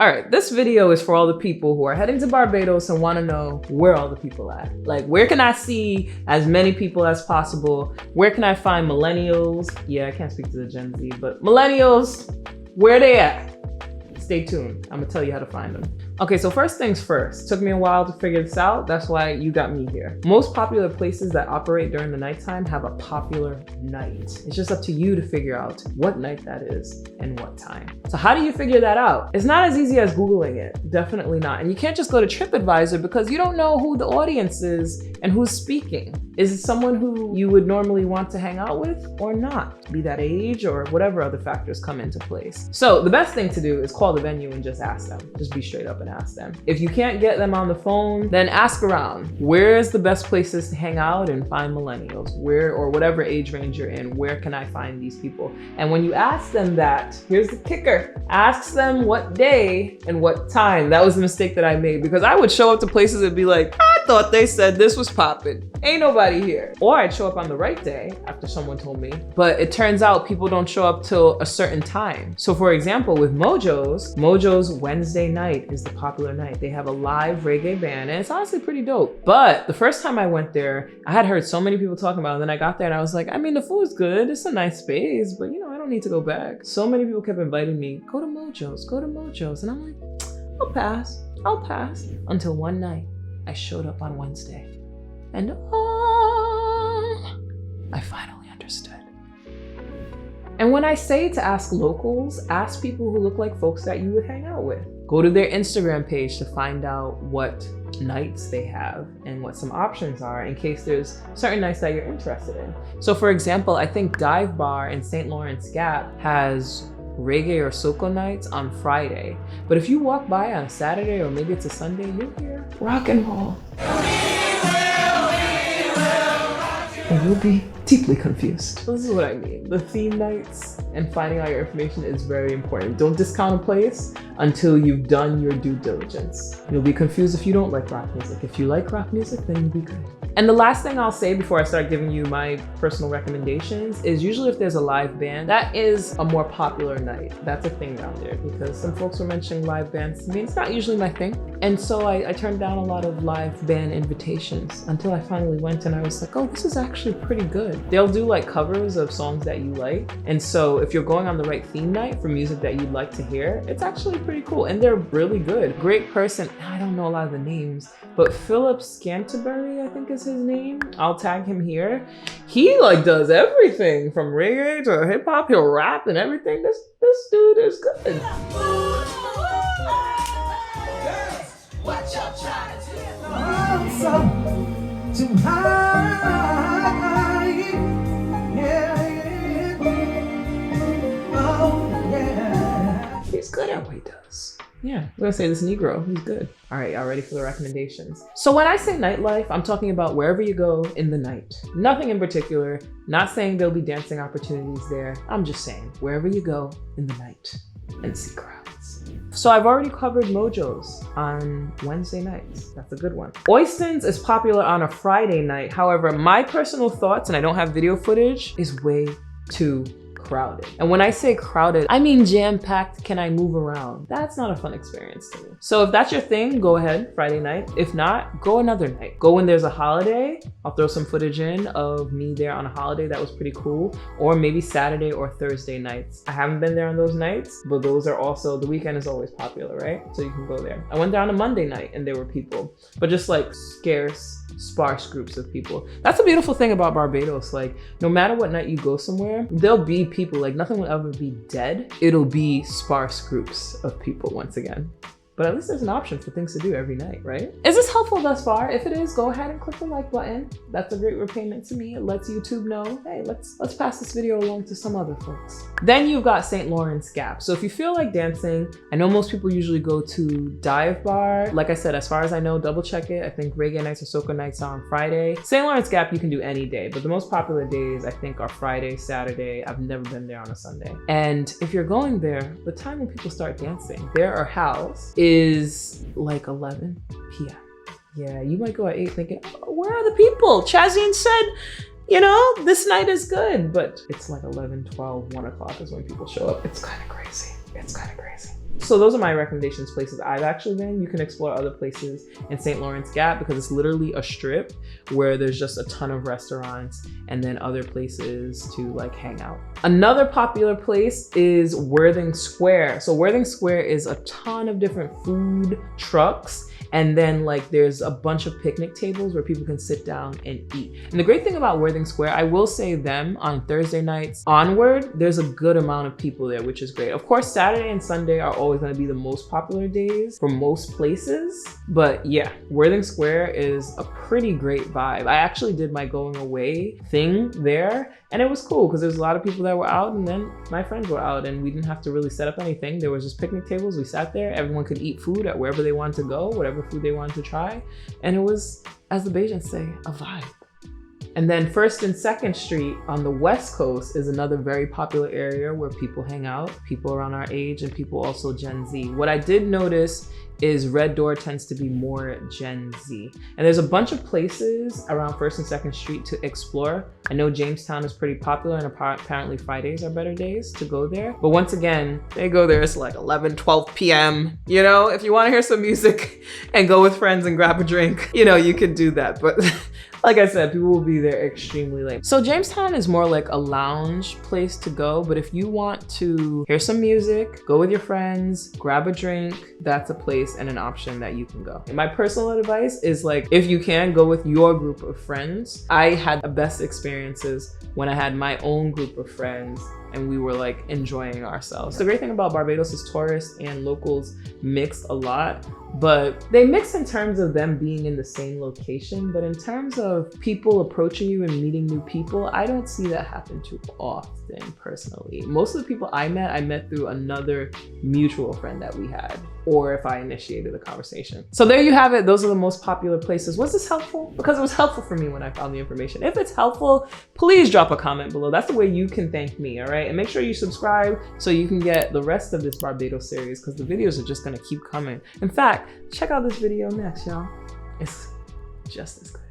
All right, this video is for all the people who are heading to Barbados and want to know where all the people at. Like, where can I see as many people as possible? Where can I find millennials? Yeah, I can't speak to the Gen Z, but millennials, where they at? Stay tuned. I'm gonna tell you how to find them. Okay, so first things first. Took me a while to figure this out. That's why you got me here. Most popular places that operate during the nighttime have a popular night. It's just up to you to figure out what night that is and what time. So how do you figure that out? It's not as easy as Googling it. Definitely not. And you can't just go to TripAdvisor because you don't know who the audience is and who's speaking. Is it someone who you would normally want to hang out with or not? Be that age or whatever other factors come into place. So the best thing to do is call the venue and just ask them. Just be straight up and ask them. If you can't get them on the phone, then ask around. Where's the best places to hang out and find millennials? Where, or whatever age range you're in, where can I find these people? And when you ask them that, here's the kicker. Ask them what day and what time. That was the mistake that I made because I would show up to places and be like, I thought they said this was popping. Ain't nobody here. Or I'd show up on the right day after someone told me, but it turns out people don't show up till a certain time. So for example, with Mojo's Wednesday night is the popular night. They have a live reggae band and it's honestly pretty dope. But the first time I went there, I had heard so many people talking about it. And then I got there and I was like, I mean, the food's good. It's a nice space, but you know, I don't need to go back. So many people kept inviting me, go to Mojo's, go to Mojo's. And I'm like, I'll pass. Until one night I showed up on Wednesday and I finally understood. And when I say to ask locals, ask people who look like folks that you would hang out with. Go to their Instagram page to find out what nights they have and what some options are in case there's certain nights that you're interested in. So for example, I think Dive Bar in St. Lawrence Gap has reggae or soca nights on Friday. But if you walk by on a Saturday or maybe it's a Sunday, you'll hear rock and roll. And you'll be deeply confused. So this is what I mean. The theme nights and finding out your information is very important. Don't discount a place until you've done your due diligence. You'll be confused if you don't like rock music. If you like rock music, then you'll be good. And the last thing I'll say before I start giving you my personal recommendations is usually if there's a live band, that is a more popular night. That's a thing down there because some folks were mentioning live bands. I mean, it's not usually my thing. And so I turned down a lot of live band invitations until I finally went and I was like, oh, this is actually pretty good. They'll do like covers of songs that you like. And so if you're going on the right theme night for music that you'd like to hear, it's actually pretty cool. And they're really good. Great person. I don't know a lot of the names, but Philip Scanterbury, I think is his name. I'll tag him here. He like does everything from reggae to hip hop. He'll rap and everything. This dude is good. What y'all trying to do? Too high. Yeah. Oh yeah. He's good at what he does. Yeah, I'm gonna say this Negro, he's good. All right, y'all ready for the recommendations? So when I say nightlife, I'm talking about wherever you go in the night. Nothing in particular, not saying there'll be dancing opportunities there. I'm just saying wherever you go in the night and see crowds. So I've already covered Mojo's on Wednesday nights. That's a good one. Oyston's is popular on a Friday night. However, my personal thoughts, and I don't have video footage, is way too crowded. And when I say crowded, I mean jam-packed, can I move around? That's not a fun experience to me. So if that's your thing, go ahead, Friday night. If not, go another night. Go when there's a holiday. I'll throw some footage in of me there on a holiday. That was pretty cool. Or maybe Saturday or Thursday nights. I haven't been there on those nights, but those are also, the weekend is always popular, right? So you can go there. I went there on a Monday night and there were people, but just like sparse groups of people. That's a beautiful thing about Barbados. Like, no matter what night you go somewhere, there'll be people. Like, nothing will ever be dead. It'll be sparse groups of people once again. But at least there's an option for things to do every night, right? Is this helpful thus far? If it is, go ahead and click the like button. That's a great repayment to me. It lets YouTube know, hey, let's pass this video along to some other folks. Then you've got St. Lawrence Gap. So if you feel like dancing, I know most people usually go to Dive Bar. Like I said, as far as I know, double check it. I think reggae nights or soca nights are on Friday. St. Lawrence Gap you can do any day, but the most popular days I think are Friday, Saturday. I've never been there on a Sunday. And if you're going there, the time when people start dancing, there or house, is like 11 p.m. Yeah, you might go at 8 thinking, oh, where are the people? Chazine said, you know, this night is good, but it's like 11, 12, 1 o'clock is when people show up. It's kind of crazy. It's kind of crazy. So those are my recommendations, places I've actually been. You can explore other places in St. Lawrence Gap because it's literally a strip where there's just a ton of restaurants and then other places to like hang out. Another popular place is Worthing Square. So Worthing Square is a ton of different food trucks. And then like there's a bunch of picnic tables where people can sit down and eat. And the great thing about Worthing Square, I will say them on Thursday nights onward, there's a good amount of people there, which is great. Of course, Saturday and Sunday are always gonna be the most popular days for most places. But yeah, Worthing Square is a pretty great vibe. I actually did my going away thing there and it was cool because there's a lot of people that were out and then my friends were out and we didn't have to really set up anything. There was just picnic tables. We sat there, everyone could eat food at wherever they wanted to go, whatever food they wanted to try. And it was, as the Bajans say, a vibe. And then 1st and 2nd Street on the West Coast is another very popular area where people hang out, people around our age and people also Gen Z. What I did notice is Red Door tends to be more Gen Z. And there's a bunch of places around 1st and 2nd Street to explore. I know Jamestown is pretty popular and apparently Fridays are better days to go there. But once again, they go there, it's like 11, 12 p.m. You know, if you wanna hear some music and go with friends and grab a drink, you know, you could do that. But like I said, people will be there extremely late. So Jamestown is more like a lounge place to go, but if you want to hear some music, go with your friends, grab a drink, that's a place and an option that you can go. And my personal advice is like, if you can, go with your group of friends. I had the best experiences when I had my own group of friends and we were like enjoying ourselves. The great thing about Barbados is tourists and locals mix a lot, but they mix in terms of them being in the same location. But in terms of people approaching you and meeting new people, I don't see that happen too often personally. Most of the people I met through another mutual friend that we had, or if I initiated the conversation. So there you have it. Those are the most popular places. Was this helpful? Because it was helpful for me when I found the information. If it's helpful, please drop a comment below. That's the way you can thank me, all right? And make sure you subscribe so you can get the rest of this Barbados series because the videos are just gonna keep coming. In fact, check out this video next, y'all. It's just as good.